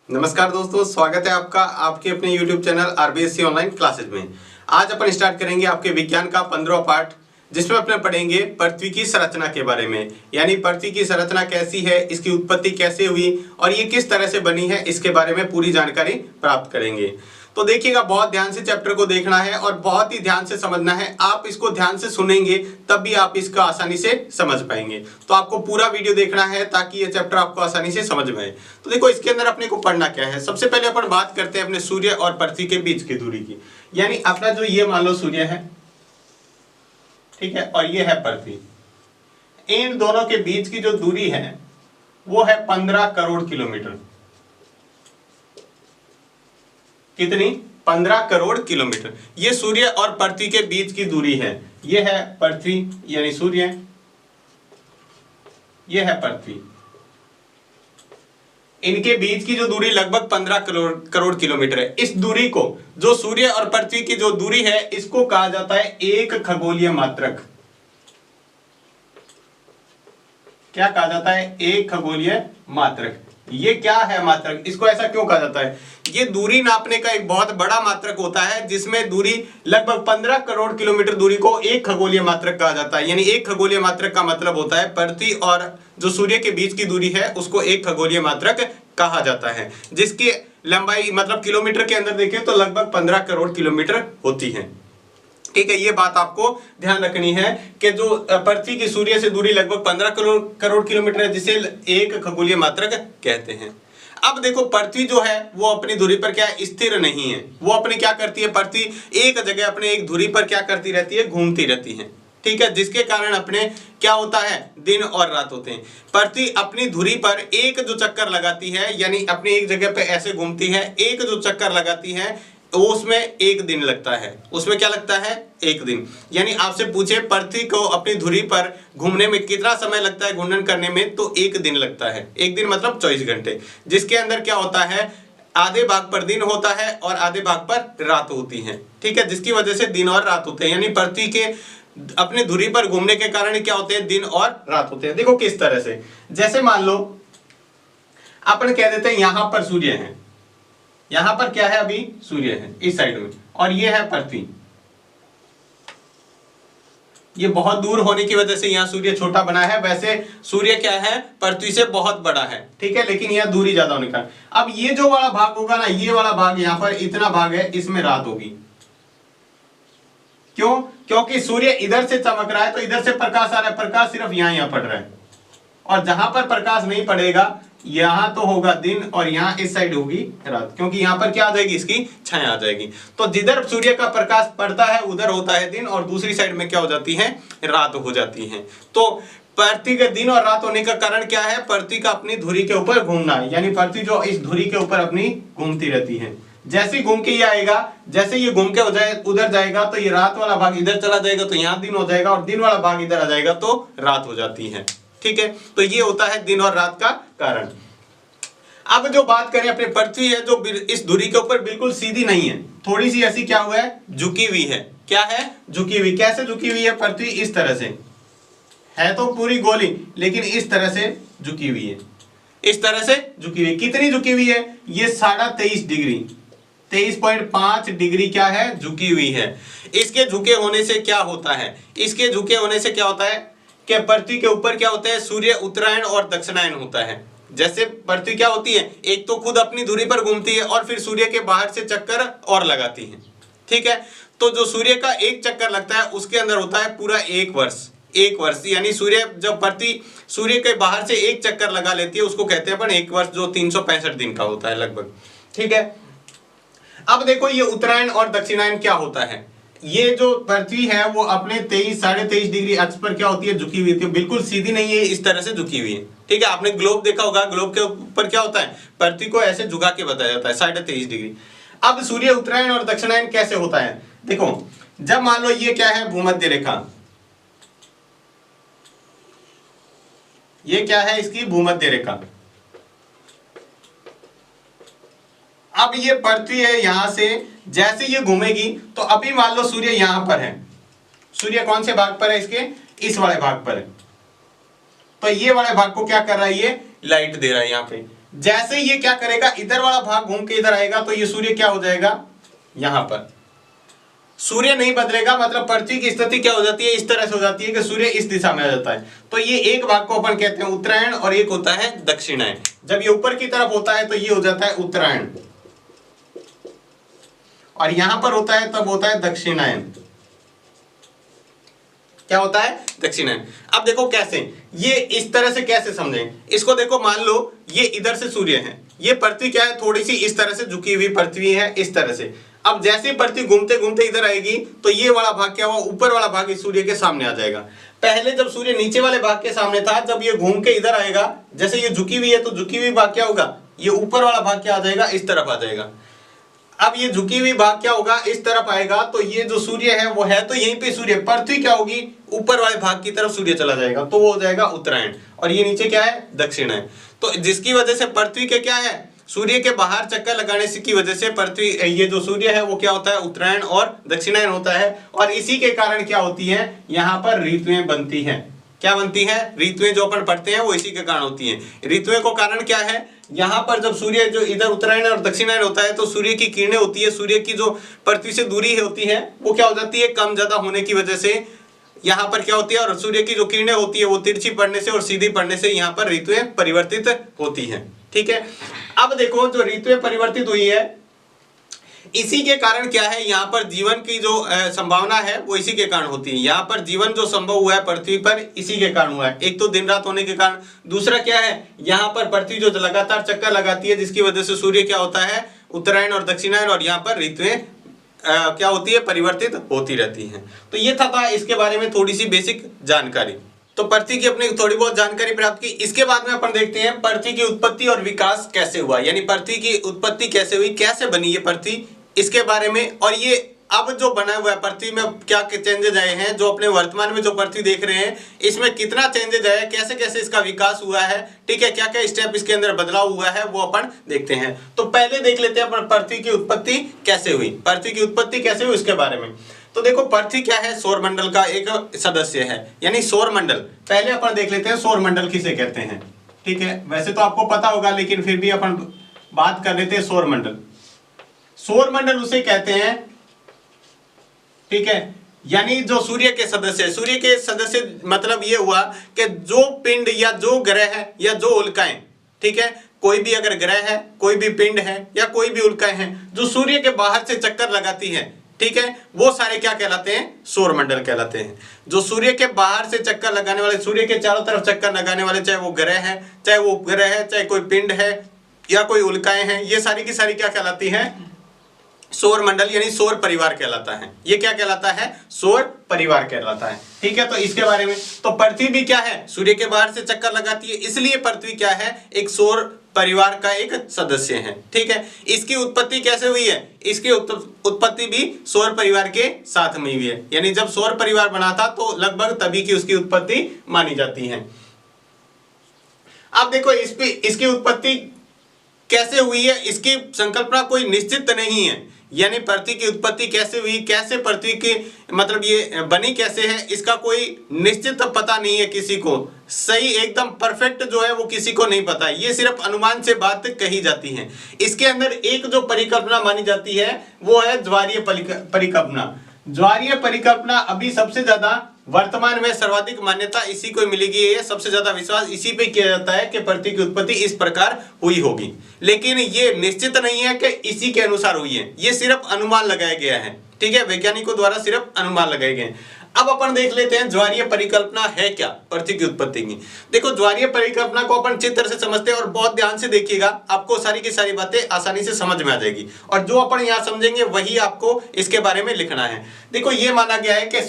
नमस्कार दोस्तों, स्वागत है आपका आपके अपने YouTube channel RBSC online classes में। आज अपन स्टार्ट करेंगे आपके विज्ञान का 15वां पार्ट, जिसमें अपन पढ़ेंगे पृथ्वी की संरचना के बारे में। यानी पृथ्वी की संरचना कैसी है, इसकी उत्पत्ति कैसे हुई और ये किस तरह से बनी है, इसके बारे में पूरी जानकारी प्राप्त करेंगे। तो देखिएगा, बहुत ध्यान से चैप्टर को देखना है और बहुत ही ध्यान से समझना है। आप इसको ध्यान से सुनेंगे तब भी आप इसका आसानी से समझ पाएंगे। तो आपको पूरा वीडियो देखना है ताकि ये चैप्टर आपको आसानी से समझ में आए। तो देखो, इसके अंदर अपने को पढ़ना क्या है। सबसे पहले अपन बात करते हैं अपने सूर्य और पृथ्वी के बीच की दूरी की। यानी अपना जो ये मान लो सूर्य है, ठीक है, और ये है पृथ्वी। इन दोनों के बीच की जो दूरी है वो है 15 करोड़ किलोमीटर। कितनी? 15 करोड़ किलोमीटर। ये सूर्य और पृथ्वी के बीच की दूरी है। ये है पृथ्वी यानी सूर्य, ये है पृथ्वी। इनके बीच की जो दूरी लगभग 15 करोड़ किलोमीटर है। इस दूरी को, जो सूर्य और पृथ्वी की जो दूरी है, इसको कहा जाता है एक खगोलीय मात्रक। क्या कहा जाता है? एक खगोलीय मात्रक। ये क्या है मात्रक? इसको ऐसा क्यों कहा जाता है? ये दूरी नापने का एक बहुत बड़ा मात्रक होता है, जिसमें दूरी लगभग 15 करोड़ किलोमीटर दूरी को एक खगोलीय मात्रक कहा जाता है। यानी एक खगोलीय मात्रक का मतलब होता है पृथ्वी और जो सूर्य के बीच की दूरी है उसको एक खगोलीय मात्रक कहा जाता है, जिसकी लंबाई मतलब किलोमीटर के अंदर देखें तो लगभग 15 करोड़ किलोमीटर होती है। ठीक है, ये बात आपको ध्यान रखनी है कि जो पृथ्वी की सूर्य से दूरी लगभग 15 करोड़ किलोमीटर है, जिसे एक खगोलीय मात्रक कहते हैं। अब देखो, पृथ्वी जो है वो अपनी धुरी पर क्या है? स्थिर नहीं है। वो अपने क्या करती है? पृथ्वी एक जगह अपने एक धुरी पर क्या करती रहती है? घूमती रहती है। ठीक है, जिसके कारण अपने क्या होता है? दिन और रात होते हैं। पृथ्वी अपनी धुरी पर एक जो चक्कर लगाती है, यानी अपनी एक जगह पे ऐसे घूमती है, एक जो चक्कर लगाती है वो उसमें एक दिन लगता है। उसमें क्या लगता है? एक दिन। यानी आपसे पूछे पृथ्वी को अपनी धुरी पर घूमने में कितना समय लगता है घूर्णन करने में, तो एक दिन लगता है। एक दिन मतलब 24 घंटे, जिसके अंदर क्या होता है? आधे भाग पर दिन होता है और आधे भाग पर रात होती है। ठीक है, जिसकी वजह से दिन और रात होते हैं। यानी पृथ्वी के अपनी धुरी पर घूमने के कारण क्या होते हैं? दिन और रात होते हैं। देखो किस तरह से, जैसे मान लो अपन कह देते हैं यहां पर सूर्य है, यहां पर क्या है? अभी सूर्य है इस साइड में, और ये है पृथ्वी। ये बहुत दूर होने की वजह से यहां सूर्य छोटा बना है। वैसे सूर्य क्या है? पृथ्वी से बहुत बड़ा है। ठीक है, लेकिन यहां दूरी ज्यादा होने का। अब ये जो वाला भाग होगा ना, ये वाला भाग, यहां पर इतना भाग है, इसमें रात होगी। क्यों? क्योंकि सूर्य इधर से चमक रहा है तो इधर से प्रकाश आ रहा है, प्रकाश सिर्फ यहां पड़ रहा है। और जहां पर प्रकाश नहीं पड़ेगा, यहां तो होगा दिन और यहां इस साइड होगी रात, क्योंकि यहां पर क्या आ जाएगी? इसकी छाया आ जाएगी। तो जिधर सूर्य का प्रकाश पड़ता है उधर होता है दिन, और दूसरी साइड में क्या हो जाती है? रात हो जाती है। तो पृथ्वी के दिन और रात होने का कारण क्या है? पृथ्वी का अपनी धुरी के ऊपर घूमना है। यानी पृथ्वी जो इस धुरी के ऊपर अपनी घूमती रहती है। जैसे ही घूम के ये आएगा, जैसे ये घूम के हो जाए उधर जाएगा, तो ये रात वाला भाग इधर चला जाएगा, तो यहाँ दिन हो जाएगा, और दिन वाला भाग इधर आ जाएगा तो रात हो जाती है। ठीक है, तो ये होता है दिन और रात का कारण। अब जो बात करें अपने पृथ्वी है, जो इस धुरी के ऊपर बिल्कुल सीधी नहीं है, थोड़ी सी ऐसी क्या हुआ है? झुकी हुई है। क्या है? झुकी हुई। कैसे झुकी हुई है पृथ्वी? इस तरह से है तो पूरी गोली, लेकिन इस तरह से झुकी हुई है। इस तरह से झुकी हुई। कितनी झुकी हुई है? ये 23.5 डिग्री, 23.5 डिग्री क्या है? झुकी हुई है। इसके झुके होने से क्या होता है? इसके झुके होने से क्या होता है कि पृथ्वी के ऊपर क्या होता है? सूर्य उत्तरायण और दक्षिणायन होता है। जैसे पृथ्वी क्या होती है? एक तो खुद अपनी धुरी पर घूमती है और फिर सूर्य के बाहर से चक्कर और लगाती है। ठीक है, तो जो सूर्य का एक चक्कर लगता है उसके अंदर होता है पूरा एक वर्ष। एक वर्ष यानी सूर्य जब पृथ्वी सूर्य के बाहर से एक चक्कर लगा लेती है उसको कहते हैं अपन एक वर्ष, जो 365 दिन का होता है लगभग। ठीक है, अब देखो ये उत्तरायण और दक्षिणायन क्या होता है। ये जो पृथ्वी है वो अपने 23-23.5 डिग्री अक्ष पर क्या होती है? झुकी हुई होती है। बिल्कुल सीधी नहीं है, इस तरह से झुकी हुई है। ठीक है, आपने ग्लोब देखा होगा, ग्लोब के ऊपर क्या होता है? पृथ्वी को ऐसे झुका के बताया जाता है 23.5 डिग्री। अब सूर्य उत्तरायण और दक्षिणायन कैसे होता है? देखो, जब मान लो ये क्या है? भूमध्य रेखा। ये क्या है? इसकी भूमध्य रेखा। अब ये पृथ्वी है, यहां से जैसे ये घूमेगी तो अभी मान लो सूर्य यहां पर है। सूर्य कौन से भाग पर है? इसके इस वाले भाग पर है। तो ये वाले भाग को क्या कर रहा है? ये लाइट दे रहा है यहाँ पे। जैसे ये क्या करेगा, इधर वाला भाग घूम के इधर आएगा तो ये सूर्य क्या हो जाएगा, यहां पर सूर्य नहीं बदलेगा, मतलब पृथ्वी की स्थिति क्या हो जाती है, इस तरह से हो जाती है कि सूर्य इस दिशा में आ जाता है। तो ये एक भाग को अपन कहते हैं उत्तरायण और एक होता है दक्षिणायन। जब ये ऊपर की तरफ होता है तो ये हो जाता है उत्तरायण, और यहां पर होता है तब होता है दक्षिणायन। क्या होता है, दक्षिणायन। अब देखो कैसे, ये इस तरह से कैसे समझें इसको, देखो मान लो ये इधर से सूर्य है, ये पृथ्वी क्या है, थोड़ी सी इस तरह से झुकी हुई पृथ्वी है, इस तरह से। अब जैसे पृथ्वी घूमते घूमते इधर आएगी तो ये वाला भाग क्या हुआ, ऊपर वाला भाग इस सूर्य के सामने आ जाएगा। पहले जब सूर्य नीचे वाले भाग के सामने था, जब ये घूम के इधर आएगा, जैसे ये झुकी हुई है तो झुकी हुई भाग क्या होगा, ये ऊपर वाला भाग क्या आ जाएगा, इस तरफ आ जाएगा। अब ये झुकी हुई भाग क्या होगा, इस तरफ आएगा, तो ये जो सूर्य है वो है तो यहीं पे सूर्य, पृथ्वी क्या होगी, ऊपर वाले भाग की तरफ सूर्य चला जाएगा, तो वो हो जाएगा उत्तरायण, और ये नीचे क्या है, दक्षिणायन। तो जिसकी वजह से पृथ्वी के क्या है, सूर्य के बाहर चक्कर लगाने से की वजह से पृथ्वी, ये जो सूर्य है वो क्या होता है, उत्तरायण और दक्षिणायन होता है। और इसी के कारण क्या होती है, यहाँ पर ऋतुएं बनती हैं। क्या बनती है, ऋतुएं जो अपन पढ़ते हैं वो इसी के कारण होती हैं। ऋतुएं को कारण क्या है, यहाँ पर जब सूर्य जो इधर उत्तरायण और दक्षिणायन होता है तो सूर्य की किरणें होती है, सूर्य की जो पृथ्वी से दूरी होती है वो क्या हो जाती है, कम ज्यादा होने की वजह से यहाँ पर क्या होती है, और सूर्य की जो किरणें होती है वो तिरछी पड़ने से और सीधी पड़ने से यहाँ पर ऋतुएं परिवर्तित होती हैं। ठीक है, अब देखो जो ऋतुएं परिवर्तित हुई है, इसी के कारण क्या है, यहाँ पर जीवन की जो संभावना है वो इसी के कारण होती है। यहाँ पर जीवन जो संभव हुआ है पृथ्वी पर इसी के कारण हुआ है। एक तो दिन रात होने के कारण, दूसरा क्या है, यहाँ पर पृथ्वी जो लगातार चक्कर लगाती है जिसकी वजह से सूर्य क्या होता है, उत्तरायण और दक्षिणायन, और यहाँ पर ऋतुएं क्या होती है, परिवर्तित होती रहती हैं। तो ये था इसके बारे में थोड़ी सी बेसिक जानकारी। तो पृथ्वी की अपनी थोड़ी बहुत जानकारी प्राप्त की। इसके बाद में अपन देखते हैं पृथ्वी की उत्पत्ति और विकास कैसे हुआ, यानी पृथ्वी की उत्पत्ति कैसे हुई, कैसे बनी ये पृथ्वी, इसके बारे में। और ये अब जो बना हुआ है पृथ्वी में क्या चेंजेज आए हैं, जो अपने वर्तमान में जो पृथ्वी देख रहे हैं इसमें कितना चेंजेज आया, कैसे कैसे इसका विकास हुआ है, ठीक है, क्या क्या स्टेप इसके अंदर बदलाव हुआ है वो अपन देखते हैं। तो पहले देख लेते हैं अपन पृथ्वी की उत्पत्ति कैसे हुई, पृथ्वी की उत्पत्ति कैसे हुई उसके बारे में। तो देखो पृथ्वी क्या है, सौरमंडल का एक सदस्य है, यानी सौरमंडल। पहले अपन देख लेते हैं सौरमंडल किसे कहते हैं। ठीक है, वैसे तो आपको पता होगा लेकिन फिर भी अपन बात कर लेते हैं सौरमंडल। सौरमंडल उसे कहते हैं, ठीक है, यानी जो सूर्य के सदस्य है। सूर्य के सदस्य मतलब ये हुआ कि जो पिंड या जो ग्रह है या जो उल्काएं, ठीक है, कोई भी अगर ग्रह है, कोई भी पिंड है या कोई भी उल्काएं हैं जो सूर्य के बाहर से चक्कर लगाती हैं, ठीक है, वो सारे क्या कहलाते हैं, सौरमंडल कहलाते हैं। जो सूर्य के बाहर से चक्कर लगाने वाले, सूर्य के चारों तरफ चक्कर लगाने वाले, चाहे वो ग्रह है, चाहे वो उपग्रह है, चाहे कोई पिंड है या कोई उल्काएं हैं, ये सारी की सारी क्या कहलाती हैं, सौरमंडल, यानी सौर परिवार कहलाता है। ये क्या कहलाता है, सौर परिवार कहलाता है। ठीक है, तो इसके बारे में, तो पृथ्वी भी क्या है, सूर्य के बाहर से चक्कर लगाती है, इसलिए पृथ्वी क्या है, एक सौर परिवार का एक सदस्य है। ठीक है, इसकी उत्पत्ति कैसे हुई है, इसकी उत्पत्ति भी सौर परिवार के साथ में हुई है, यानी जब सौर परिवार बना था तो लगभग तभी की उसकी उत्पत्ति मानी जाती है। अब देखो इसकी उत्पत्ति कैसे हुई है, इसकी संकल्पना कोई निश्चित नहीं है, यानी पृथ्वी की उत्पत्ति कैसे हुई, कैसे पृथ्वी की मतलब ये बनी कैसे है, इसका कोई निश्चित पता नहीं है किसी को, सही एकदम परफेक्ट जो है वो किसी को नहीं पता, ये सिर्फ अनुमान से बात कही जाती है। इसके अंदर एक जो परिकल्पना मानी जाती है वो है ज्वारीय परिकल्पना। ज्वारीय परिकल्पना अभी सबसे ज्यादा वर्तमान में सर्वाधिक मान्यता इसी को मिलेगी, है सबसे ज्यादा विश्वास इसी पे किया जाता है कि पृथ्वी की उत्पत्ति इस प्रकार हुई होगी, लेकिन ये निश्चित नहीं है कि इसी के अनुसार हुई है, ये सिर्फ अनुमान लगाया गया है। ठीक है, वैज्ञानिकों द्वारा सिर्फ अनुमान लगाए गए हैं। अब अपन देख लेते हैं ज्वारीय परिकल्पना है क्या पृथ्वी की उत्पत्ति की। देखो ज्वारीय परिकल्पना को अपन चित्र से समझते हैं और बहुत ध्यान से देखिएगा, आपको सारी की सारी बातें आसानी से समझ में आ जाएगी, और जो अपन यहाँ समझेंगे वही आपको इसके बारे में लिखना है। देखो ये माना गया है कि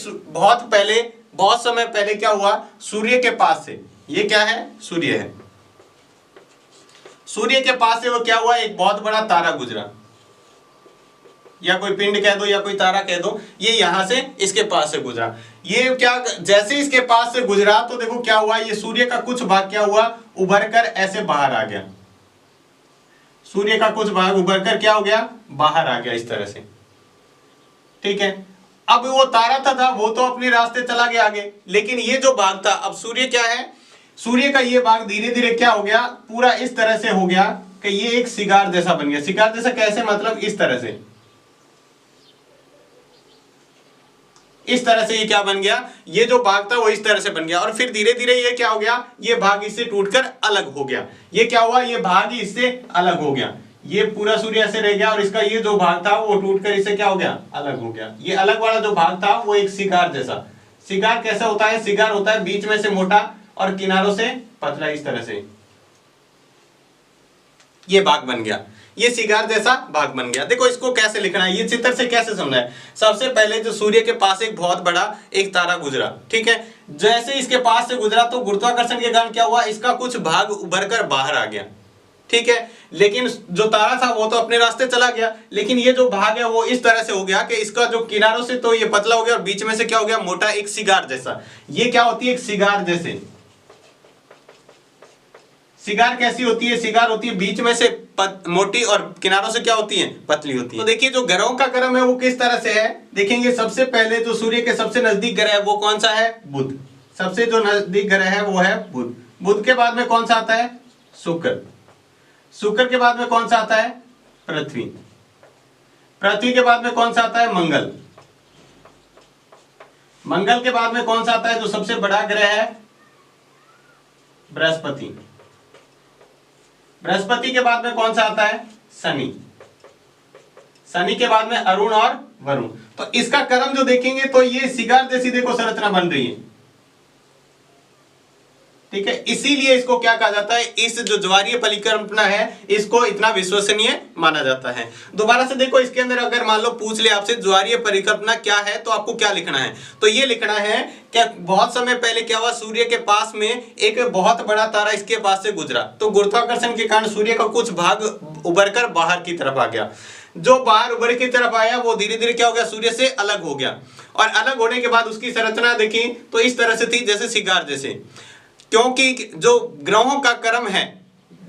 बहुत समय पहले क्या हुआ, सूर्य के पास से, ये क्या है, सूर्य है, सूर्य के पास से वो क्या हुआ, एक बहुत बड़ा तारा गुजरा, या कोई पिंड कह दो या कोई तारा कह दो, ये यहां से इसके पास से गुजरा। ये क्या, जैसे इसके पास से गुजरा तो देखो क्या हुआ, ये सूर्य का कुछ भाग क्या हुआ, उभर कर ऐसे बाहर आ गया, सूर्य का कुछ भाग उभर कर क्या हो गया, बाहर आ गया इस तरह से। ठीक है, अब वो तारा था वो तो अपने रास्ते चला गया आगे, लेकिन ये जो भाग था, अब सूर्य क्या है, सूर्य का ये भाग धीरे धीरे क्या हो गया, पूरा इस तरह से हो गया कि ये एक सिगार जैसा बन गया। सिगार जैसा कैसे, मतलब इस तरह से, इस तरह से ये क्या बन गया, ये जो भाग था वो इस तरह से बन गया। और फिर धीरे धीरे ये क्या हो गया, ये भाग इससे टूटकर अलग हो गया। ये क्या हुआ, ये भाग ही इससे अलग हो गया। ये पूरा सूर्य ऐसे रह गया और इसका ये जो भाग था वो टूटकर इससे क्या हो गया, अलग हो गया। ये अलग वाला जो भाग था वो एक सिगार जैसा। सिगार कैसा होता है, सिगार होता है बीच में से मोटा और किनारों से पतला, इस तरह से ये भाग बन गया, ये सिगार जैसा भाग बन गया। देखो इसको कैसे लिखना है, ये चित्र से कैसे समझना है। सबसे पहले जो सूर्य के पास एक बहुत बड़ा एक तारा गुजरा, ठीक है, जैसे इसके पास से गुजरा तो गुरुत्वाकर्षण के कारण क्या हुआ, इसका कुछ भाग उभर कर बाहर आ गया, ठीक है। लेकिन जो तारा था वो तो अपने रास्ते चला गया, लेकिन ये जो भाग है वो इस तरह से हो गया कि इसका जो किनारों से तो ये पतला हो गया और बीच में से क्या हो गया, मोटा, एक सिगार जैसा। ये क्या होती है, एक सिगार जैसे। सिगार कैसी होती है, सिगार होती है बीच में से मोटी और किनारों से क्या होती है, पतली होती है। तो देखिए जो ग्रहों का क्रम है वो किस तरह से है, देखेंगे। सबसे पहले जो सूर्य के सबसे नजदीक ग्रह है वो कौन सा है, बुध। सबसे जो नजदीक ग्रह है वो है बुध। बुध के बाद में कौन सा आता है, शुक्र। शुक्र के बाद में कौन सा आता है, पृथ्वी। पृथ्वी के बाद में कौन सा आता है, मंगल। मंगल के बाद में कौन सा आता है, जो सबसे बड़ा ग्रह है, बृहस्पति। बृहस्पति के बाद में कौन सा आता है, शनि। शनि के बाद में अरुण और वरुण। तो इसका क्रम जो देखेंगे तो ये सिगार जैसी देखो संरचना बन रही है, ठीक है। इसीलिए इसको क्या कहा जाता है, इस जो ज्वारीय परिकल्पना है इसको इतना विश्वसनीय माना जाता है। दोबारा से देखो, इसके अंदर अगर मान लो पूछ ले आपसे ज्वारीय परिकल्पना क्या है, तो आपको क्या लिखना है, तो ये लिखना है कि बहुत समय पहले क्या हुआ, सूर्य के पास में एक बहुत बड़ा तारा इसके पास से गुजरा, तो गुरुत्वाकर्षण के कारण सूर्य का कुछ भाग उभरकर बाहर की तरफ आ गया। जो बाहर उभर की तरफ आया वो धीरे धीरे क्या हो गया, सूर्य से अलग हो गया। और अलग होने के बाद उसकी संरचना देखी तो इस तरह से थी, जैसे सिगार जैसे। क्योंकि जो ग्रहों का क्रम है,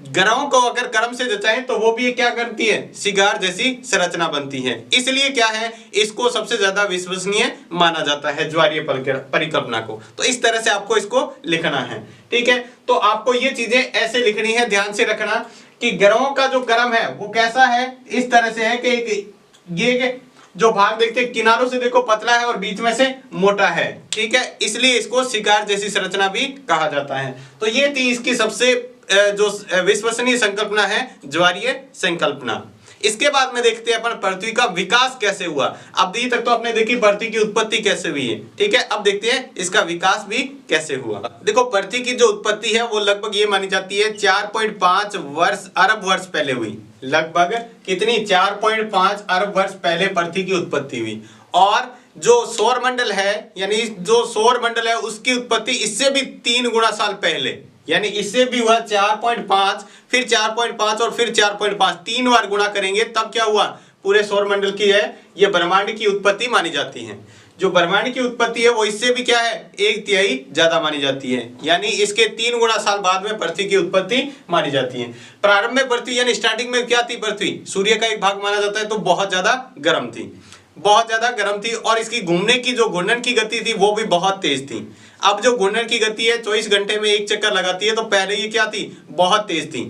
ग्रहों को अगर क्रम से जचाएं तो वो भी क्या करती है, सिगार जैसी संरचना बनती है। इसलिए क्या है, इसको सबसे ज्यादा विश्वसनीय माना जाता है ज्वारीय परिकल्पना को। तो इस तरह से आपको इसको लिखना है, ठीक है। तो आपको ये चीजें ऐसे लिखनी है, ध्यान से रखना कि ग्रहों का जो क्रम है वो कैसा है, इस तरह से है कि ये जो भाग देखते हैं किनारों से देखो पतला है और बीच में से मोटा है, ठीक है। इसलिए इसको सिगार जैसी संरचना भी कहा जाता है। तो ये थी इसकी सबसे जो विश्वसनीय संकल्पना है, ज्वारीय संकल्पना। इसके बाद में देखते हैं अपन पृथ्वी का विकास कैसे हुआ। अब तक तो आपने देखी पृथ्वी की उत्पत्ति कैसे हुई है, ठीक है। अब देखते हैं इसका विकास भी कैसे हुआ। देखो पृथ्वी की जो उत्पत्ति है वो लगभग ये मानी जाती है 4.5 अरब वर्ष पहले हुई। लगभग कितनी, 4.5 अरब वर्ष पहले पृथ्वी की उत्पत्ति हुई। और जो सौर मंडल है, यानी जो सौर मंडल है उसकी उत्पत्ति इससे भी 3 गुना साल पहले, यानी इससे भी हुआ 4.5, फिर 4.5 और फिर 4.5, 3 बार गुणा करेंगे तब क्या हुआ, पूरे सौर मंडल की है ये ब्रह्मांड की उत्पत्ति मानी जाती है। जो ब्रह्मांड की उत्पत्ति है वो इससे भी क्या है, 1/3 ज्यादा मानी जाती है, यानी इसके 3 गुना साल बाद में पृथ्वी की उत्पत्ति मानी जाती है। प्रारंभ में पृथ्वी यानी स्टार्टिंग में क्या थी, पृथ्वी सूर्य का एक भाग माना जाता है, तो बहुत ज्यादा गर्म थी, बहुत ज्यादा गर्म थी। और इसकी घूमने की जो घूर्णन की गति थी वो भी बहुत तेज थी। अब जो घूर्णन की गति है 24 घंटे में 1 चक्कर लगाती है, तो पहले ये क्या थी, बहुत तेज थी,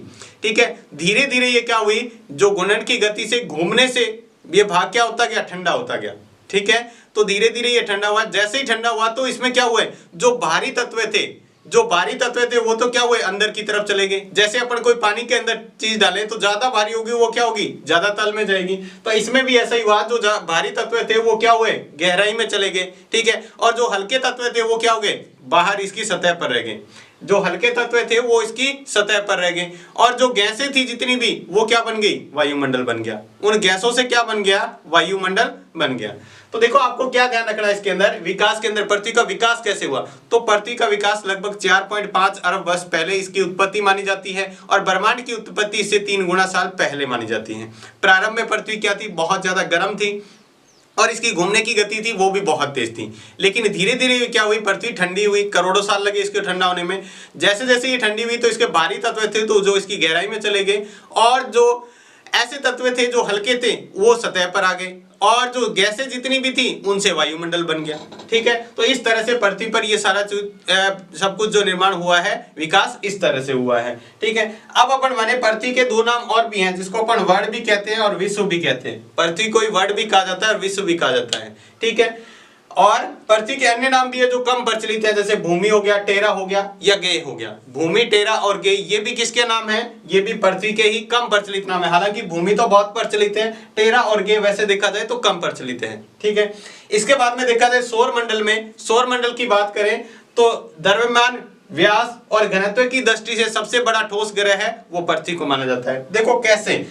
ठीक है। धीरे धीरे ये क्या हुई, जो घूर्णन की गति से घूमने से ये भाग क्या होता गया, ठंडा होता गया, ठीक है। तो धीरे धीरे ये ठंडा हुआ। जैसे ही ठंडा हुआ तो इसमें क्या हुए, जो भारी तत्व थे, जो भारी तत्व थे वो तो क्या हुए, अंदर की तरफ चले गए। जैसे अपन कोई पानी के अंदर चीज डालें तो ज्यादा भारी होगी, वो क्या होगी, ज्यादा तल में जाएगी। तो इसमें भी ऐसा ही हुआ, जो भारी तत्व थे वो क्या हुए, गहराई में चले गए, ठीक है। और जो हल्के तत्व थे वो क्या हो गए, बाहर इसकी सतह पर रह गए। जो हल्के तत्व थे वो इसकी सतह पर रह गए। और जो गैसें थी जितनी भी वो क्या बन गई, वायुमंडल बन गया। उन गैसों से क्या बन गया, वायुमंडल बन गया। तो देखो आपको क्या ध्यान रखना है इसके अंदर, विकास के अंदर पृथ्वी का विकास कैसे हुआ। तो पृथ्वी का विकास लगभग 4.5 अरब वर्ष पहले इसकी उत्पत्ति मानी जाती है, और ब्रह्मांड की उत्पत्ति इससे 3 गुना साल पहले मानी जाती है। प्रारंभ में पृथ्वी क्या थी, बहुत ज्यादा गर्म थी, और इसकी घूमने की गति थी वो भी बहुत तेज थी। लेकिन धीरे धीरे क्या हुई, पृथ्वी ठंडी हुई, करोड़ों साल लगे इसके ठंडा होने में। जैसे जैसे ये ठंडी हुई तो इसके भारी तत्व थे तो जो इसकी गहराई में चले गए, और जो ऐसे तत्व थे जो हल्के थे वो सतह पर आ गए। और जो गैसें जितनी भी थी उनसे वायुमंडल बन गया। ठीक है, तो इस तरह से पृथ्वी पर ये सारा सब कुछ जो निर्माण हुआ है, विकास इस तरह से हुआ है। ठीक है, अब अपन माने पृथ्वी के दो नाम और भी हैं जिसको अपन वर्ल्ड भी कहते हैं और विश्व भी कहते हैं। पृथ्वी को वर्ल्ड भी कहा जाता है और विश्व भी कहा जाता है। ठीक है, और पृथ्वी के अन्य नाम भी है जो कम प्रचलित है, जैसे भूमि हो गया, टेरा हो गया या गे हो गया। भूमि, टेरा और गे ये भी किसके नाम है? ये भी पृथ्वी के ही कम प्रचलित नाम है। हालांकि भूमि तो बहुत प्रचलित है, टेरा और गे वैसे देखा जाए तो कम प्रचलित है। ठीक है, इसके बाद में देखा जाए सौर मंडल में, सौर मंडल की बात करें तो द्रव्यमान, व्यास और घनत्व की दृष्टि से सबसे बड़ा ठोस ग्रह है वो पृथ्वी को माना जाता है। देखो कैसे,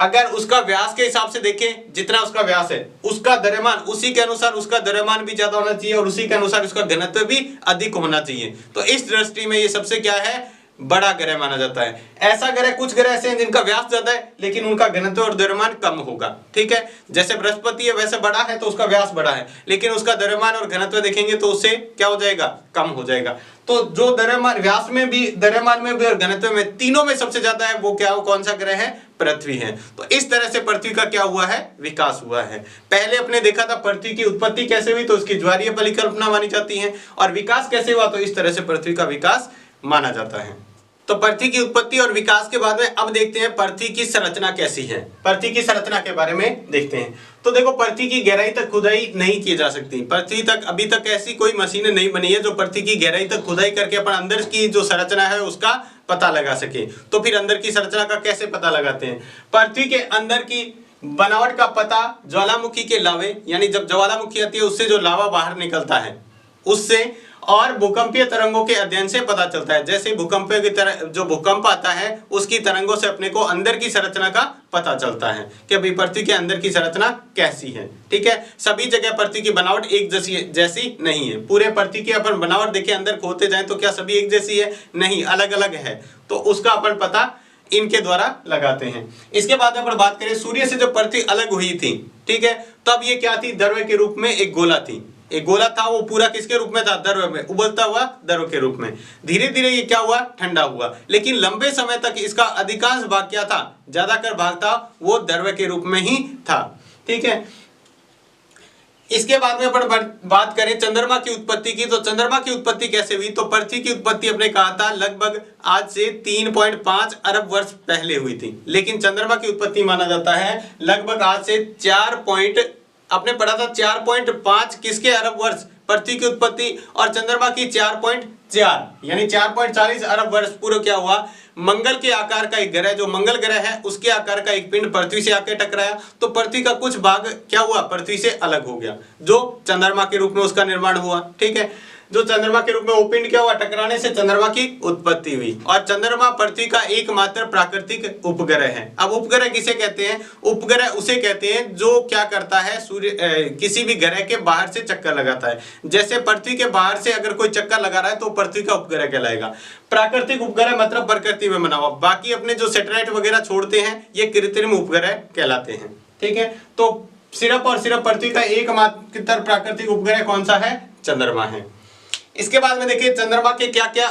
अगर उसका व्यास के हिसाब से देखें, जितना उसका व्यास है उसका द्रव्यमान, उसी के अनुसार उसका द्रव्यमान भी ज्यादा होना चाहिए और उसी के अनुसार उसका घनत्व भी अधिक होना चाहिए। तो इस दृष्टि में ये सबसे क्या है? बड़ा ग्रह माना जाता है। ऐसा ग्रह, कुछ ग्रह ऐसे हैं जिनका व्यास ज्यादा है लेकिन उनका घनत्व और द्रव्यमान कम होगा। ठीक है, जैसे बृहस्पति है, वैसे बड़ा है तो उसका व्यास बड़ा है लेकिन उसका द्रव्यमान और घनत्व देखेंगे तो उससे क्या हो जाएगा? कम हो जाएगा। तो जो द्रव्यमान, व्यास में भी, द्रव्यमान में भी और घनत्व में, तीनों में सबसे ज्यादा है वो क्या, वो कौन सा ग्रह है? पृथ्वी है। तो इस तरह से पृथ्वी का क्या हुआ है? विकास हुआ है। पहले अपने देखा था पृथ्वी की उत्पत्ति कैसे हुई, तो उसकी ज्वारीय परिकल्पना मानी जाती है, और विकास कैसे हुआ, तो इस तरह से पृथ्वी का विकास माना जाता है। तो पृथ्वी की उत्पत्ति और विकास के बाद में अब देखते हैं पृथ्वी की संरचना कैसी है। पृथ्वी की संरचना के बारे में देखते हैं। तो देखो, पृथ्वी की गहराई तक खुदाई नहीं की जा सकती। पृथ्वी तक अभी तक ऐसी कोई मशीन नहीं बनी है जो पृथ्वी की गहराई तक खुदाई करके अपन अंदर की जो संरचना है उसका पता लगा सके। तो फिर अंदर की संरचना का कैसे पता लगाते हैं? पृथ्वी के अंदर की बनावट का पता ज्वालामुखी के लावे, यानी जब ज्वालामुखी आती है उससे जो लावा बाहर निकलता है उससे, और भूकंपीय तरंगों के अध्ययन से पता चलता है। जैसे भूकंपीय की तरह जो भूकंप आता है उसकी तरंगों से अपने को अंदर की संरचना का पता चलता है कि अभी पृथ्वी के अंदर की संरचना कैसी है। ठीक है, सभी जगह पृथ्वी की बनावट एक जैसी नहीं है। पूरे पृथ्वी की अपन बनावट देखें, अंदर खोदते जाएं तो क्या सभी एक जैसी है? नहीं, अलग अलग है। तो उसका अपन पता इनके द्वारा लगाते हैं। इसके बाद अपन बात करें सूर्य से जो पृथ्वी अलग हुई थी, ठीक है, तब ये क्या थी? द्रव्य के रूप में एक गोला थी। एक गोला था, वो पूरा किसके रूप में था? द्रव्य में, उबलता हुआ द्रव्य के रूप में। धीरे धीरे ये क्या हुआ? ठंडा हुआ। लेकिन लंबे समय तक इसका अधिकांश भाग क्या था? ज्यादातर भाग था वो द्रव्य के रूप में ही था। ठीक है, इसके बाद में अपन बात करें चंद्रमा की उत्पत्ति की। तो चंद्रमा की उत्पत्ति कैसे हुई? तो पृथ्वी की उत्पत्ति अपने कहा था लगभग आज से 3.5 अरब वर्ष पहले हुई थी, लेकिन चंद्रमा की उत्पत्ति माना जाता है लगभग आज से 4 आपने पढ़ा था 4.5 किसके अरब वर्ष? पृथ्वी की उत्पत्ति, और चंद्रमा की 4.4 यानी 4.40 अरब वर्ष पूर्व क्या हुआ? मंगल के आकार का एक ग्रह, जो मंगल ग्रह है उसके आकार का एक पिंड पृथ्वी से आकर टकराया, तो पृथ्वी का कुछ भाग क्या हुआ? पृथ्वी से अलग हो गया, जो चंद्रमा के रूप में उसका निर्माण हुआ। ठीक है, जो चंद्रमा के रूप में वो पिंड क्या हुआ? टकराने से चंद्रमा की उत्पत्ति हुई। और चंद्रमा पृथ्वी का एकमात्र प्राकृतिक उपग्रह है। अब उपग्रह किसे कहते हैं? उपग्रह उसे कहते हैं जो क्या करता है? सूर्य किसी भी ग्रह के बाहर से चक्कर लगाता है। जैसे पृथ्वी के बाहर से अगर कोई चक्कर लगा रहा है तो पृथ्वी का उपग्रह कहलाएगा। प्राकृतिक उपग्रह मतलब प्रकृति में बना हुआ। बाकी अपने जो सैटेलाइट वगैरह छोड़ते हैं ये कृत्रिम उपग्रह कहलाते हैं। ठीक है, तो सिर्फ और सिर्फ पृथ्वी का एकमात्र प्राकृतिक उपग्रह कौन सा है? चंद्रमा है। इसके बाद में देखिए चंद्रमा के क्या क्या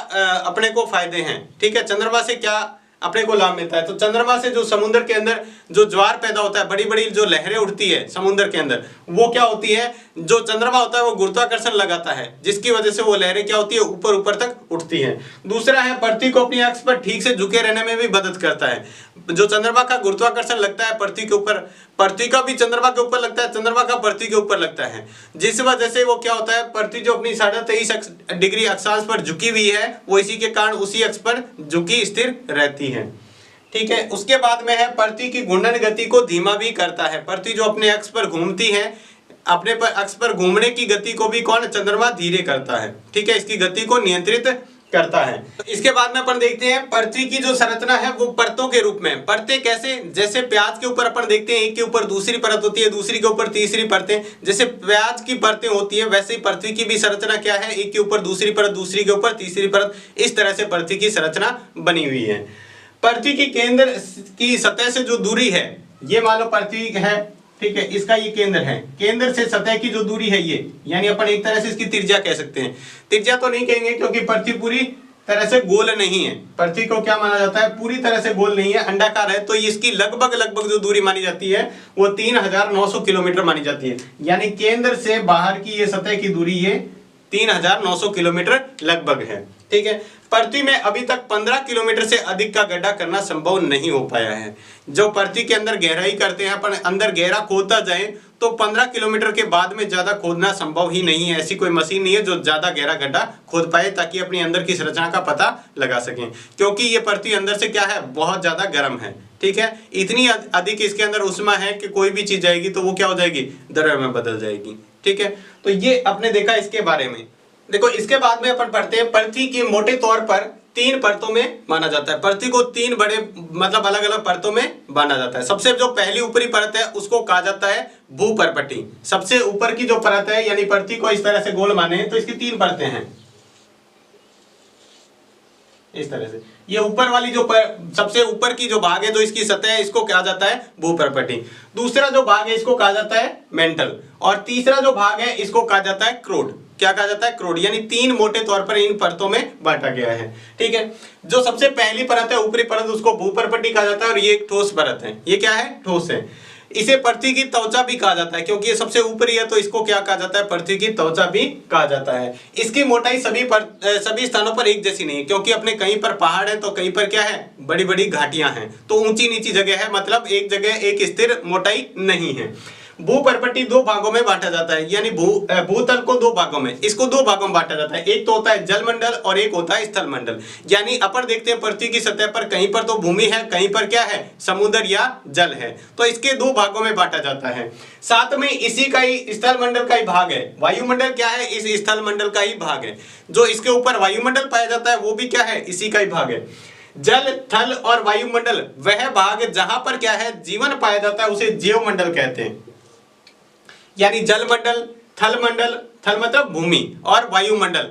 अपने को फायदे हैं। ठीक है, चंद्रमा से क्या अपने को लाभ मिलता है? तो चंद्रमा से जो समुद्र के अंदर जो ज्वार पैदा होता है, बड़ी बड़ी जो लहरें उठती है समुद्र के अंदर, वो क्या होती है? जो चंद्रमा होता है वो गुरुत्वाकर्षण लगाता है, जिसकी वजह से वो लहरें क्या होती है? ऊपर ऊपर तक उठती हैं। दूसरा है पृथ्वी को अपनी अक्ष पर ठीक से झुके रहने में भी मदद करता है। जो चंद्रमा का गुरुत्वाकर्षण लगता है पृथ्वी के ऊपर, पृथ्वी का भी चंद्रमा के ऊपर लगता है, चंद्रमा का पृथ्वी के ऊपर लगता है, जिस वजह से वो क्या होता है? पृथ्वी जो अपनी 23.5 डिग्री अक्षांश पर झुकी हुई है वो इसी के कारण उसी अक्ष पर झुकी स्थिर रहती है। ठीक है, उसके बाद में है पृथ्वी की घूर्णन गति को धीमा भी करता है। पृथ्वी जो अपने अक्ष पर घूमती है, अपने पर अक्ष पर घूमने की गति को भी कौन? चंद्रमा धीरे करता है। ठीक है, इसकी गति को नियंत्रित करता है। इसके बाद में अपन देखते हैं पृथ्वी की जो संरचना है वो परतों के रूप में। परतें कैसे? जैसे प्याज के ऊपर अपन देखते हैं एक के ऊपर दूसरी परत होती है, दूसरी के ऊपर तीसरी परतें, जैसे प्याज की परतें होती है वैसे ही पृथ्वी की भी संरचना क्या है? एक के ऊपर दूसरी परत, दूसरी के ऊपर तीसरी परत, इस तरह से पृथ्वी की संरचना बनी हुई है। पृथ्वी की केंद्र की सतह से जो दूरी है, ये मान लो पृथ्वी है, ठीक है, इसका ये केंद्र है, केंद्र से सतह की जो दूरी है ये, यानी अपन एक तरह से इसकी त्रिज्या कह सकते हैं। त्रिज्या तो नहीं कहेंगे क्योंकि पृथ्वी पूरी तरह से गोल नहीं है। पृथ्वी को क्या माना जाता है, पूरी तरह से गोल नहीं है, अंडाकार है। तो इसकी लगभग लगभग जो दूरी मानी जाती है वो 3900 किलोमीटर मानी जाती है। यानी केंद्र से बाहर की ये सतह की दूरी ये 3900 किलोमीटर लगभग है। ठीक है, पृथ्वी में अभी तक 15 किलोमीटर से अधिक का गड्ढा करना संभव नहीं हो पाया है। जो पृथ्वी के अंदर गहराई करते हैं, पर अंदर गहरा खोदता जाए तो 15 किलोमीटर के बाद में ज्यादा खोदना संभव ही नहीं है। ऐसी कोई मशीन नहीं है जो ज्यादा गहरा गड्ढा खोद पाए ताकि अपनी अंदर की संरचना का पता लगा सकें, क्योंकि ये पृथ्वी अंदर से क्या है, बहुत ज्यादा गर्म है। ठीक है, इतनी अधिक इसके अंदर उष्मा है कि कोई भी चीज जाएगी तो वो क्या हो जाएगी, द्रव्य में बदल जाएगी। ठीक है, तो ये आपने देखा इसके बारे में। देखो इसके बाद में अपन पढ़ते हैं, पृथ्वी की मोटे तौर पर 3 परतों में माना जाता है। पृथ्वी को 3 बड़े मतलब अलग अलग परतों में माना जाता है। सबसे जो पहली ऊपरी परत है उसको कहा जाता है भूपर्पटी। सबसे ऊपर की जो परत है, यानी पृथ्वी को इस तरह से गोल माने तो इसकी 3 परतें हैं इस तरह से। ये ऊपर वाली जो सबसे ऊपर की जो भाग है, जो इसकी सतह है, इसको कहा जाता है भूपर्पटी। दूसरा जो भाग है इसको कहा जाता है मेंटल, और तीसरा जो भाग है इसको कहा जाता है क्रोड। क्या कहा जाता है, क्रोड। यानी 3 मोटे तौर पर इन परतों में बांटा गया है। ठीक है, जो सबसे पहली परत है, ऊपरी परत, उसको भूपर्पटी कहा जाता है, और ये एक ठोस परत है। ये क्या है, ठोस है। इसे पृथ्वी की त्वचा भी कहा जाता है, क्योंकि ये सबसे ऊपरी है तो इसको क्या कहा जाता है, पृथ्वी की त्वचा भी कहा जाता है। इसकी मोटाई सभी स्थानों पर एक जैसी नहीं है, क्योंकि अपने कहीं पर पहाड़ है तो कहीं पर क्या है, बड़ी बड़ी घाटियां हैं, तो ऊंची नीची जगह है, मतलब एक जगह एक स्थिर मोटाई नहीं है। भूपर्पटी 2 भागों में बांटा जाता है, यानी भूतल को 2 भागों में, इसको 2 भागों में बांटा जाता है। एक तो होता है जल मंडल और एक होता है स्थल मंडल। यानी अपन देखते हैं पृथ्वी की सतह पर कहीं पर तो भूमि है, कहीं पर क्या है, समुद्र या जल है, तो इसके 2 भागों में बांटा जाता है। साथ में इसी का ही स्थल मंडल का ही भाग है। वायुमंडल क्या है, इस स्थल मंडल का ही भाग है। जो इसके ऊपर वायुमंडल पाया जाता है वो भी क्या है, इसी का ही भाग है। जल, थल और वायुमंडल वह भाग जहां पर क्या है, जीवन पाया जाता है, उसे जीव मंडल कहते हैं। यानी जल मंडल, थल मंडल, थल मतलब भूमि, और वायुमंडल,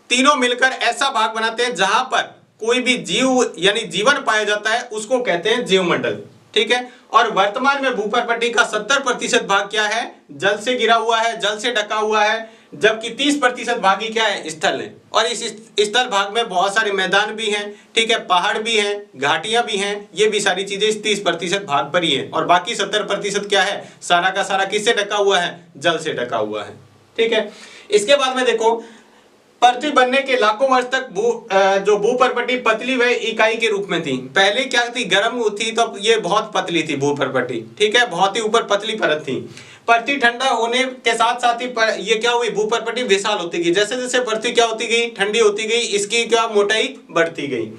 तीनों मिलकर ऐसा भाग बनाते हैं जहां पर कोई भी जीव यानी जीवन पाया जाता है, उसको कहते हैं जीव मंडल। ठीक है, और वर्तमान में भूपर्पटी का 70% भाग क्या है, जल से घिरा हुआ है, जल से ढका हुआ है, जबकि 30% भाग ही क्या है, स्थल है। और इस स्थल भाग में बहुत सारे मैदान भी हैं, ठीक है, पहाड़ भी हैं, घाटियां भी हैं, ये भी सारी चीजें इस 30% भाग पर ही है। और बाकी 70% क्या है, सारा का सारा किससे ढका हुआ है, जल से ढका हुआ है। ठीक है, इसके बाद में देखो, पृथ्वी बनने के लाखों वर्ष तक जो भूपर्पटी पतली व इकाई के रूप में थी। पहले क्या थी, गर्म थी तो ये बहुत पतली थी भूपर्पटी। ठीक है, बहुत ही ऊपर पतली परत थी। पृथ्वी ठंडा होने के साथ साथ ही ये क्या हुई, भूपर्पटी विशाल होती गई। जैसे जैसे पृथ्वी क्या होती गई, ठंडी होती गई, इसकी क्या मोटाई बढ़ती गई,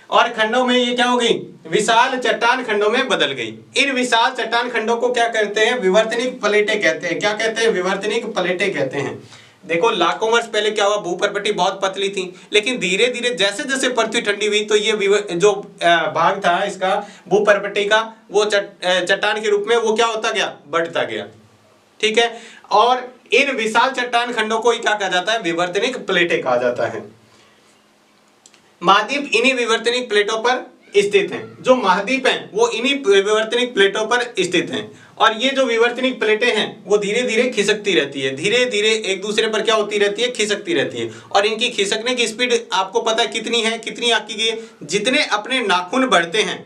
और खंडों में ये क्या हो गई, विशाल चट्टान खंडों में बदल गई। इन विशाल चट्टान खंडों को क्या कहते हैं, विवर्तनिक प्लेटें कहते हैं। क्या कहते हैं, विवर्तनिक प्लेटें कहते हैं। देखो लाखों वर्ष पहले क्या हुआ, भूपर्पटी बहुत पतली थी, लेकिन धीरे धीरे जैसे जैसे पृथ्वी ठंडी हुई तो ये जो भाग था इसका भूपर्पटी का, वो चट्टान के रूप में वो क्या होता गया, बढ़ता गया। ठीक है, और इन विशाल चट्टान खंडों को क्या कहा जाता है, विवर्तनिक प्लेटें कहा जाता है। महाद्वीप इन्हीं विवर्तनिक प्लेटों पर स्थित हैं। जो महाद्वीप हैं वो इन्हीं विवर्तनिक प्लेटों पर स्थित हैं, और ये जो विवर्तनिक प्लेटें हैं वो धीरे धीरे खिसकती रहती है, धीरे धीरे एक दूसरे पर क्या होती रहती है, खिसकती रहती है। और इनकी खिसकने की स्पीड आपको पता है कितनी है, कितनी आकी गई है, जितने अपने नाखून बढ़ते हैं,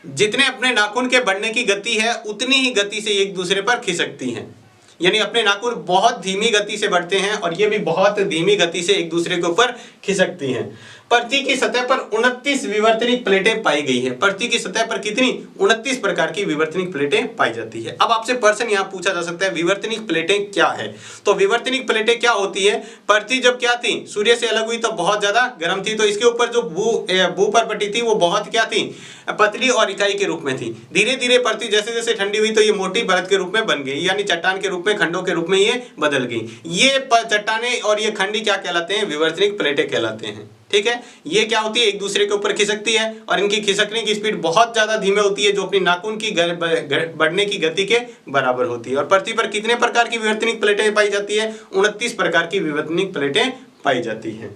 जितने अपने नाखून के बढ़ने की गति है, उतनी ही गति से एक दूसरे पर खिसकती हैं। यानी अपने नाखून बहुत धीमी गति से बढ़ते हैं और ये भी बहुत धीमी गति से एक दूसरे के ऊपर खिसकती हैं। पृथ्वी की सतह पर 29 विवर्तनिक प्लेटें पाई गई है। पृथ्वी की सतह पर कितनी, 29 प्रकार की विवर्तनिक प्लेटें पाई जाती है। अब आपसे प्रश्न यहाँ पूछा जा सकता है, विवर्तनिक प्लेटें क्या है। तो विवर्तनिक प्लेटें क्या होती है, पृथ्वी जब क्या थी, सूर्य से अलग हुई तो बहुत ज्यादा गर्म थी, तो इसके ऊपर जो भूपर्पटी थी वो बहुत क्या थी, पतली और इकाई के रूप में थी। धीरे धीरे पृथ्वी जैसे जैसे ठंडी हुई तो ये मोटी परत के रूप में बन गई, यानी चट्टान के रूप में, खंडों के रूप में ये बदल गई। ये चट्टाने और ये खंडी क्या कहलाते हैं, विवर्तनिक प्लेटें कहलाते हैं। ठीक है, ये क्या होती है, एक दूसरे के ऊपर खिसकती है और इनकी खिसकने की स्पीड बहुत ज्यादा धीमे होती है, जो अपनी नाखून की बढ़ने की गति के बराबर होती है। और पृथ्वी पर कितने प्रकार की विवर्तनिक प्लेटें पाई जाती है, 29 प्रकार की विवर्तनिक प्लेटें पाई जाती हैं।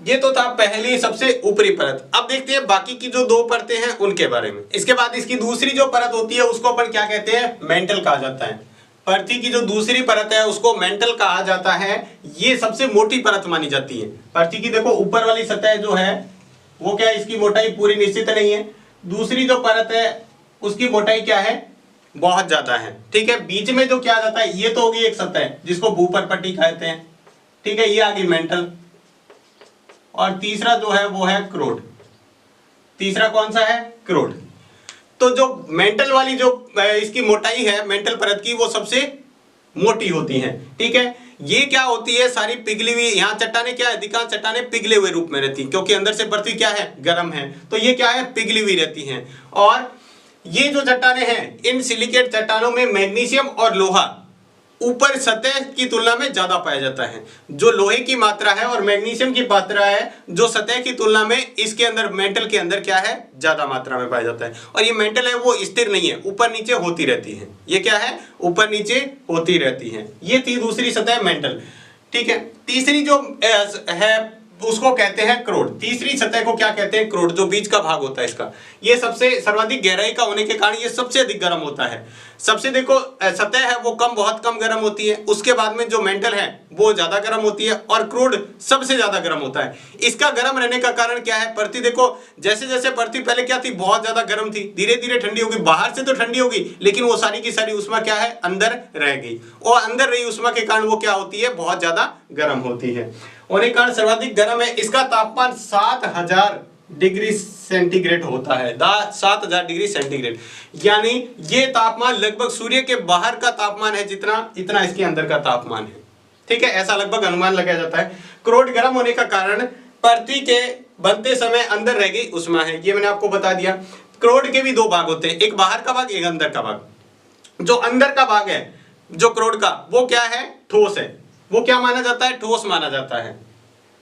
ये तो था पहली सबसे ऊपरी परत। अब देखते हैं बाकी की जो 2 परतें हैं उनके बारे में। इसके बाद इसकी दूसरी जो परत होती है उसको अपन क्या कहते हैं, मेंटल कहा जाता है। पृथ्वी की जो दूसरी परत है उसको मेंटल कहा जाता है। ये सबसे मोटी परत मानी जाती है। पृथ्वी की देखो ऊपर वाली सतह जो है वो क्या है, इसकी मोटाई पूरी निश्चित नहीं है। दूसरी जो परत है उसकी मोटाई क्या है, बहुत ज्यादा है। ठीक है, बीच में जो क्या जाता है, ये तो होगी एक सतह जिसको भूपर्पट्टी कहते हैं। ठीक है, ये आ गई मेंटल। और तीसरा जो है वो है क्रोड। तीसरा कौन सा है, क्रोड। तो जो मेंटल वाली जो इसकी मोटाई है मेंटल परत की, वो सबसे मोटी होती है। ठीक है, ये क्या होती है, सारी पिघली हुई, यहाँ चट्टाने क्या है, अधिकांश चट्टाने पिघले हुए रूप में रहती है, क्योंकि अंदर से पृथ्वी क्या है, गर्म है, तो ये क्या है, पिघली हुई रहती हैं। और ये जो चट्टाने हैं, इन सिलिकेट चट्टानों में मैग्नीशियम और लोहा ऊपर सतह की तुलना में ज्यादा पाया जाता है। जो लोहे की मात्रा है और मैग्नीशियम की मात्रा है, जो सतह की तुलना में इसके अंदर मेंटल के अंदर क्या है, ज्यादा मात्रा में पाया जाता है। और ये मेंटल है वो स्थिर नहीं है, ऊपर नीचे होती रहती है। ये क्या है, ऊपर नीचे होती रहती है। ये थी दूसरी सतह मेंटल। ठीक है, तीसरी जो है उसको कहते हैं क्रोड। तीसरी सतह को क्या कहते हैं, क्रोड, जो बीच का भाग होता है इसका। ये सबसे सर्वाधिक गहराई का होने के कारण ये सबसे अधिक गर्म होता है। सबसे देखो सतह है वो बहुत कम गर्म होती है, उसके बाद में जो मेंटल है वो ज्यादा गर्म होती है, और क्रोड सबसे ज्यादा गर्म होता है। इसका गर्म रहने का कारण क्या है, पृथ्वी देखो जैसे जैसे पृथ्वी पहले क्या थी, बहुत ज्यादा गर्म थी, धीरे धीरे ठंडी होगी। बाहर से तो ठंडी होगी लेकिन वो सारी की सारी उष्मा क्या है, अंदर रह गई, और अंदर रही उष्मा के कारण वो क्या होती है, बहुत ज्यादा गर्म होती है। होने के कारण सर्वाधिक गर्म है। इसका तापमान 7000 डिग्री सेंटीग्रेड होता है। 7000 डिग्री सेंटीग्रेड, यानी ये तापमान लगभग सूर्य के बाहर का तापमान है जितना, इतना इसके अंदर का तापमान है। ठीक है, ऐसा लगभग अनुमान लगाया जाता है। क्रोड गर्म होने का कारण पृथ्वी के बनते समय अंदर रह गई उष्मा है, ये मैंने आपको बता दिया। क्रोड के भी दो भाग होते हैं, एक बाहर का भाग, एक अंदर का भाग। जो अंदर का भाग है जो क्रोड का, वो क्या है, ठोस है। वो क्या माना जाता है, ठोस माना जाता है।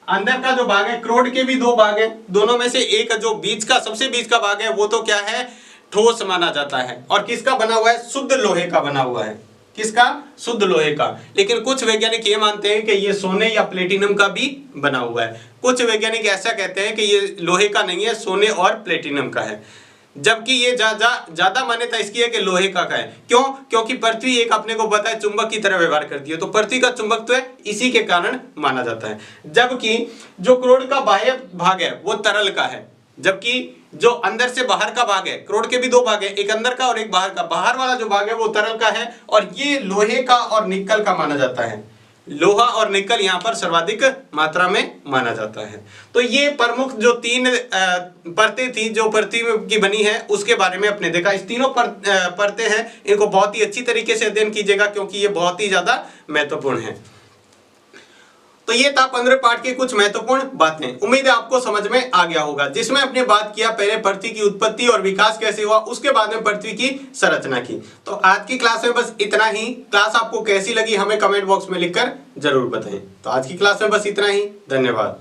अंदर का जो भाग है, क्रोड के भी दो भाग है, दोनों में से एक जो बीच का, सबसे बीच का भाग है, वो तो क्या है, ठोस माना जाता है। और किसका बना हुआ है, शुद्ध लोहे का बना हुआ है। किसका, शुद्ध लोहे का। लेकिन कुछ वैज्ञानिक ये मानते हैं कि ये सोने या प्लेटिनम का भी बना हुआ है। कुछ वैज्ञानिक ऐसा कहते हैं कि ये लोहे का नहीं है, सोने और प्लेटिनम का है। जबकि ये ज्यादा मान्यता इसकी है कि लोहे का है। क्यों, क्योंकि पृथ्वी एक अपने को पता है चुंबक की तरह व्यवहार करती है, तो पृथ्वी का चुंबकत्व है, इसी के कारण माना जाता है। जबकि जो क्रोड का बाह्य भाग है वो तरल का है, जबकि जो अंदर से बाहर का भाग है, क्रोड के भी दो भाग है, एक अंदर का और एक बाहर का। बाहर वाला जो भाग है वो तरल का है, और ये लोहे का और निकल का माना जाता है। लोहा और निकल यहाँ पर सर्वाधिक मात्रा में माना जाता है। तो ये प्रमुख जो तीन परतें थी जो पृथ्वी की बनी है, उसके बारे में अपने देखा। इस तीनों परतें हैं, इनको बहुत ही अच्छी तरीके से अध्ययन कीजिएगा, क्योंकि ये बहुत ही ज्यादा महत्वपूर्ण है। तो ये था 15 पाठ की कुछ महत्वपूर्ण बातें। उम्मीद है आपको समझ में आ गया होगा, जिसमें अपने बात किया पहले पृथ्वी की उत्पत्ति और विकास कैसे हुआ, उसके बाद में पृथ्वी की संरचना की। तो आज की क्लास में बस इतना ही। क्लास आपको कैसी लगी हमें कमेंट बॉक्स में लिखकर जरूर बताएं। तो आज की क्लास में बस इतना ही। धन्यवाद।